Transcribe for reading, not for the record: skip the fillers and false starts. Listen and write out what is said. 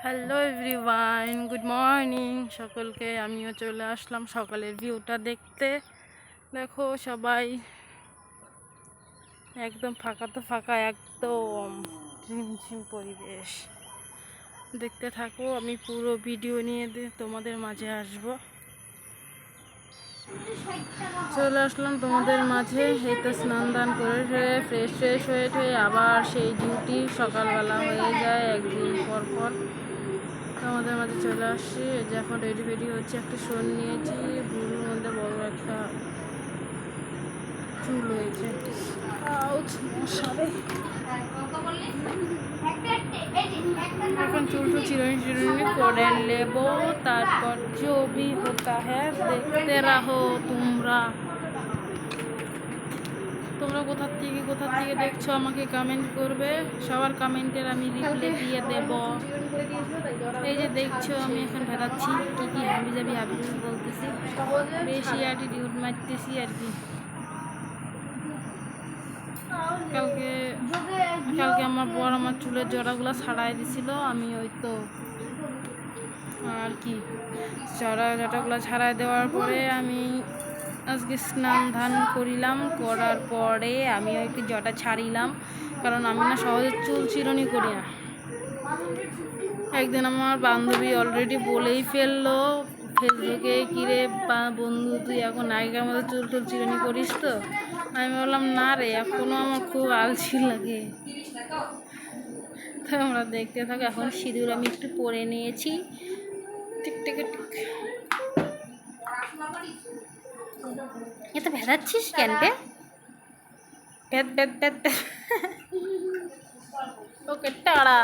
Hello everyone, good morning সকলকে। আমিও চলে আসলাম সকালের ভিউটা দেখতে। দেখো সবাই একদম ফাঁকা, তো ফাঁকা একদম ঝিমঝিম পরিবেশ। দেখতে থাকো, আমি পুরো ভিডিও নিয়ে তোমাদের মাঝে আসব। চলে আসলাম তোমাদের মাঝে। এই তো স্নান দান করে ফ্রেশ হয়ে আবার সেই ডিউটি সকালবেলা হয়ে যায় একদিন পর পর। আমাদের মাঝে চলে আসছি। এই যে এখন রেডি হচ্ছে, একটা শোন নিয়েছি, ভুরুর মধ্যে বড় একটা চুল হয়েছে। এখন চুল চিরুনি করে নেব, তারপর जो भी होता है দেখতে রাহো। তোমরা কোথা থেকে দেখছো আমাকে কমেন্ট করবে। সবার কমেন্টের আমি রিপ্লাই দিয়ে দেব। এই যে দেখছো আমি এখন ভেড়াচ্ছি, কি হাবি বলতেছি, বেশি অ্যাটিটিউড মারতেছি আর কি। কালকে আমার বর আমার চুলের জড়াগুলো ছাড়াই দিছিল। আমি ওই তো আর কি জটাগুলো ছাড়াই দেওয়ার পরে আমি আজকে স্নান ধান করার পরে আমি একটু জটা ছাড়িলাম, কারণ আমি না সহজে চুল চিরুনি করি না। একদিন আমার বান্ধবী অলরেডি বলেই ফেললো ফেসবুকে, কিরে বন্ধু তুই এখন আগেকার মতো চুল চিরুনি করিস তো? আমি বললাম না রে, এখনও আমার খুব আলসি লাগে। তো আমরা দেখতে থাকো। এখন সিঁদুর আমি একটু পরে নিয়েছি, টিকটিকি টিক। এত ভেজাচ্ছিস কেন রে? ওকে টাড়া।